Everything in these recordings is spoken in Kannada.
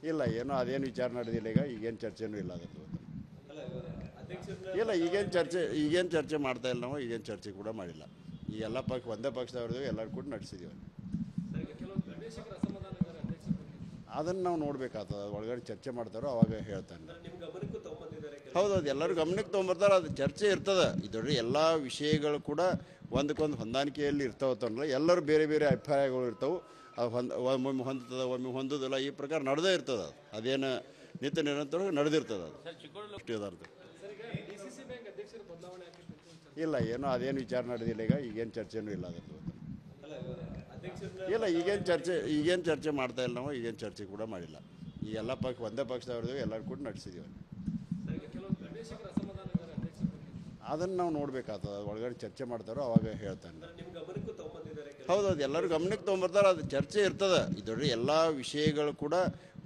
ಇಲ್ಲ, ಏನೋ ಅದೇನು ವಿಚಾರ ನಡೆದಿಲ್ಲ. ಈಗೇನು ಚರ್ಚೆನೂ ಇಲ್ಲ ಅದರದ್ದು. ಇಲ್ಲ, ಈಗೇನು ಚರ್ಚೆ ಮಾಡ್ತಾ ಇಲ್ಲ. ನಾವು ಈಗೇನು ಚರ್ಚೆ ಕೂಡ ಮಾಡಿಲ್ಲ. ಈ ಎಲ್ಲ ಒಂದೇ ಪಕ್ಷದವ್ರದ್ದು ಎಲ್ಲರೂ ಕೂಡ ನಡೆಸಿದ್ದೀವಿ. ಅದನ್ನು ನಾವು ನೋಡಬೇಕಾಗ್ತದೆ. ಒಳಗಡೆ ಚರ್ಚೆ ಮಾಡ್ತಾರೋ ಅವಾಗ ಹೇಳ್ತಾನೆ. ಹೌದೌದು, ಎಲ್ಲರೂ ಗಮನಕ್ಕೆ ತೊಗೊಂಬರ್ತಾರೆ. ಅದು ಚರ್ಚೆ ಇರ್ತದೆ. ಇದರಲ್ಲಿ ಎಲ್ಲ ವಿಷಯಗಳು ಕೂಡ ಒಂದಕ್ಕೊಂದು ಹೊಂದಾಣಿಕೆಯಲ್ಲಿ ಇರ್ತಾವತ್ತಲ್ಲ. ಎಲ್ಲರೂ ಬೇರೆ ಬೇರೆ ಅಭಿಪ್ರಾಯಗಳು ಇರ್ತವೆ. ಒಮ್ಮೆ ಹೊಂದುತ್ತದೆ, ಒಮ್ಮೆ ಹೊಂದೋದಿಲ್ಲ. ಈ ಪ್ರಕಾರ ನಡೆದೇ ಇರ್ತದೆ. ಅದೇನು ನಿತ್ಯ ನಿರಂತರ ನಡೆದಿರ್ತದೆ. ಅದು ಇಲ್ಲ, ಏನೋ ಅದೇನು ವಿಚಾರ ನಡೆದಿಲ್ಲ. ಈಗೇನು ಚರ್ಚೆನೂ ಇಲ್ಲ ಅದರದ್ದು. ಇಲ್ಲ, ಈಗೇನು ಚರ್ಚೆ ಮಾಡ್ತಾ ಇಲ್ಲ. ನಾವು ಈಗೇನು ಚರ್ಚೆ ಕೂಡ ಮಾಡಿಲ್ಲ. ಈ ಎಲ್ಲ ಒಂದೇ ಪಕ್ಷದವ್ರದ್ದು ಎಲ್ಲರೂ ಕೂಡ ನಡೆಸಿದ್ದೀವಿ. ಅದನ್ನು ನಾವು ನೋಡಬೇಕಾಗ್ತದೆ. ಒಳಗಡೆ ಚರ್ಚೆ ಮಾಡ್ತಾರೋ ಅವಾಗ ಹೇಳ್ತಾನೆ. ಹೌದೌದು, ಎಲ್ಲರೂ ಗಮನಕ್ಕೆ ತೊಗೊಂಬರ್ತಾರೆ. ಅದು ಚರ್ಚೆ ಇರ್ತದೆ. ಇದರಲ್ಲಿ ಎಲ್ಲ ವಿಷಯಗಳು ಕೂಡ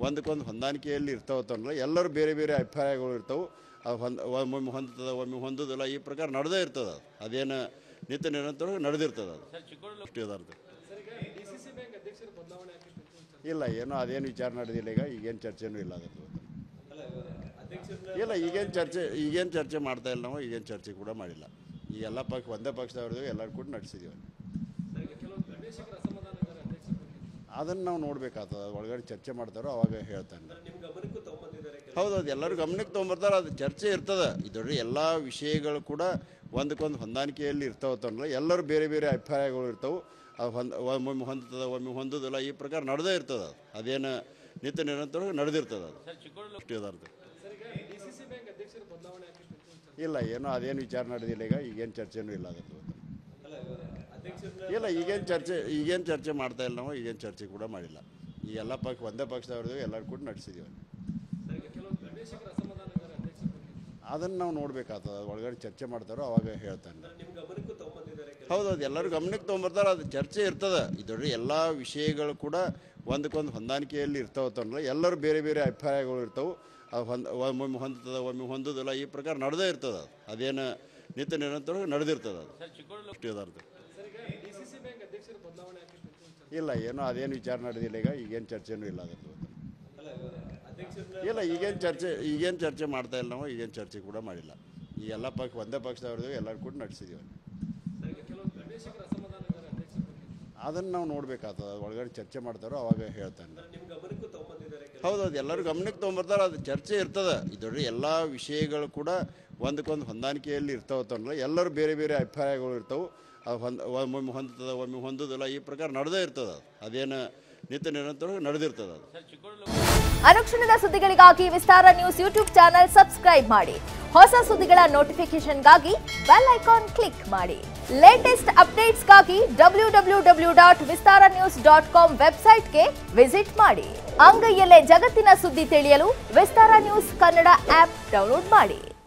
ಒಂದಕ್ಕೊಂದು ಹೊಂದಾಣಿಕೆಯಲ್ಲಿ ಇರ್ತಾವತ್ತಲ್ಲ. ಎಲ್ಲರೂ ಬೇರೆ ಬೇರೆ ಅಭಿಪ್ರಾಯಗಳು ಇರ್ತವೆ. ಒಮ್ಮೆ ಹೊಂದುತ್ತದೆ, ಒಮ್ಮೆ ಹೊಂದೋದಿಲ್ಲ. ಈ ಪ್ರಕಾರ ನಡೆದೇ ಇರ್ತದೆ. ಅದೇನು ನಿತ್ಯ ನಿರಂತರ ನಡೆದಿರ್ತದೆ. ಅದು ಇಲ್ಲ, ಏನೋ ಅದೇನು ವಿಚಾರ ನಡೆದಿಲ್ಲ. ಈಗೇನು ಚರ್ಚೆನೂ ಇಲ್ಲ ಅದರದ್ದು. ಇಲ್ಲ, ಈಗೇನು ಚರ್ಚೆ ಮಾಡ್ತಾ ಇಲ್ಲ. ನಾವು ಈಗೇನು ಚರ್ಚೆ ಕೂಡ ಮಾಡಿಲ್ಲ. ಈ ಎಲ್ಲ ಒಂದೇ ಪಕ್ಷದವ್ರದ್ದು ಎಲ್ಲರೂ ಕೂಡ ನಡೆಸಿದ್ದೀವಿ. ಅದನ್ನು ನಾವು ನೋಡಬೇಕಾಗ್ತದೆ. ಒಳಗಡೆ ಚರ್ಚೆ ಮಾಡ್ತಾರೋ ಅವಾಗ ಹೇಳ್ತಾನೆ. ಹೌದೌದು, ಎಲ್ಲರೂ ಗಮನಕ್ಕೆ ತೊಗೊಂಬರ್ತಾರೆ. ಅದು ಚರ್ಚೆ ಇರ್ತದೆ. ಇದರಲ್ಲಿ ಎಲ್ಲ ವಿಷಯಗಳು ಕೂಡ ಒಂದಕ್ಕೊಂದು ಹೊಂದಾಣಿಕೆಯಲ್ಲಿ ಇರ್ತಾವತ್ತಲ್ಲ. ಎಲ್ಲರೂ ಬೇರೆ ಬೇರೆ ಅಭಿಪ್ರಾಯಗಳು ಇರ್ತವೆ. ಒಮ್ಮೆ ಹೊಂದುತ್ತದೆ, ಒಮ್ಮೆ ಹೊಂದೋದಿಲ್ಲ. ಈ ಪ್ರಕಾರ ನಡೆದೇ ಇರ್ತದೆ. ಅದೇನು ನಿತ್ಯ ನಿರಂತರ ನಡೆದಿರ್ತದೆ. ಅದು ಇಲ್ಲ, ಏನೋ ಅದೇನು ವಿಚಾರ ನಡೆದಿಲ್ಲ. ಈಗೇನು ಚರ್ಚೆನೂ ಇಲ್ಲ ಅದರದ್ದು. ಇಲ್ಲ, ಈಗೇನು ಚರ್ಚೆ ಮಾಡ್ತಾ ಇಲ್ಲ. ನಾವು ಈಗೇನು ಚರ್ಚೆ ಕೂಡ ಮಾಡಿಲ್ಲ. ಈ ಎಲ್ಲ ಒಂದೇ ಪಕ್ಷದವ್ರದ್ದು ಎಲ್ಲರೂ ಕೂಡ ನಡೆಸಿದ್ದೀವಿ. ಅದನ್ನು ನಾವು ನೋಡಬೇಕಾಗ್ತದೆ. ಒಳಗಡೆ ಚರ್ಚೆ ಮಾಡ್ತಾರೋ ಅವಾಗ ಹೇಳ್ತಾನೆ. ಹೌದೌದು, ಎಲ್ಲರೂ ಗಮನಕ್ಕೆ ತೊಗೊಂಬರ್ತಾರೆ. ಅದು ಚರ್ಚೆ ಇರ್ತದೆ. ಇದರಲ್ಲಿ ಎಲ್ಲ ವಿಷಯಗಳು ಕೂಡ ಒಂದಕ್ಕೊಂದು ಹೊಂದಾಣಿಕೆಯಲ್ಲಿ ಇರ್ತಾವತ್ತಲ್ಲ. ಎಲ್ಲರೂ ಬೇರೆ ಬೇರೆ ಅಭಿಪ್ರಾಯಗಳು ಇರ್ತವೆ. ಒಮ್ಮೆ ಹೊಂದುತ್ತದೆ, ಒಮ್ಮೆ ಹೊಂದೋದಿಲ್ಲ. ಈ ಪ್ರಕಾರ ನಡೆದೇ ಇರ್ತದೆ. ಅದೇನು ನಿತ್ಯ ನಿರಂತರ ನಡೆದಿರ್ತದೆ. ಅದು ಇಲ್ಲ, ಏನೋ ಅದೇನು ವಿಚಾರ ನಡೆದಿಲ್ಲ. ಈಗೇನು ಚರ್ಚೆನೂ ಇಲ್ಲ ಅದರದ್ದು. ಇಲ್ಲ, ಈಗೇನು ಚರ್ಚೆ ಮಾಡ್ತಾ ಇಲ್ಲ. ನಾವು ಈಗೇನು ಚರ್ಚೆ ಕೂಡ ಮಾಡಿಲ್ಲ. ಈ ಎಲ್ಲ ಒಂದೇ ಪಕ್ಷದವ್ರದ್ದು ಎಲ್ಲರೂ ಕೂಡ ನಡೆಸಿದ್ದೀವಿ. ಅದನ್ನು ನಾವು ನೋಡಬೇಕಾಗ್ತದೆ. ಒಳಗಡೆ ಚರ್ಚೆ ಮಾಡ್ತಾರೋ ಅವಾಗ ಹೇಳ್ತಾನೆ. ಹೌದೌದು, ಎಲ್ಲರೂ ಗಮನಕ್ಕೆ ತೊಗೊಂಬರ್ತಾರೆ. ಅದು ಚರ್ಚೆ ಇರ್ತದೆ. ಇದರಲ್ಲಿ ಎಲ್ಲ ವಿಷಯಗಳು ಕೂಡ ಒಂದಕ್ಕೊಂದು ಹೊಂದಾಣಿಕೆಯಲ್ಲಿ ಇರ್ತಾವತ್ತಲ್ಲ. ಎಲ್ಲರೂ ಬೇರೆ ಬೇರೆ ಅಭಿಪ್ರಾಯಗಳು ಇರ್ತವೆ. ಒಮ್ಮೆ ಹೊಂದುತ್ತದೆ, ಒಮ್ಮೆ ಹೊಂದೋದಿಲ್ಲ. ಈ ಪ್ರಕಾರ ನಡೆದೇ ಇರ್ತದೆ. ಅದೇನು ನಿತ್ಯ ನಿರಂತರ ನಡೆದಿರ್ತದೆ. ಅದು ಅನುಕ್ಷಣದ ಸುದ್ದಿಗಳಿಗಾಗಿ ವಿಸ್ತಾರ ನ್ಯೂಸ್ ಯೂಟ್ಯೂಬ್ ಚಾನೆಲ್ ಸಬ್ಸ್ಕ್ರೈಬ್ ಮಾಡಿ. ಹೊಸ ಸುದ್ದಿಗಳ ನೋಟಿಫಿಕೇಶನ್ಗಾಗಿ ಬೆಲ್ ಐಕಾನ್ ಕ್ಲಿಕ್ ಮಾಡಿ. ಲೇಟೆಸ್ಟ್ ಅಪ್ಡೇಟ್ಸ್ಗಾಗಿ www.vistaranews.com ವೆಬ್ಸೈಟ್ಗೆ ವಿಸಿಟ್ ಮಾಡಿ. ಅಂಗೈಯಲ್ಲೇ ಜಗತ್ತಿನ ಸುದ್ದಿ ತಿಳಿಯಲು ವಿಸ್ತಾರ ನ್ಯೂಸ್ ಕನ್ನಡ ಆಪ್ ಡೌನ್ಲೋಡ್ ಮಾಡಿ.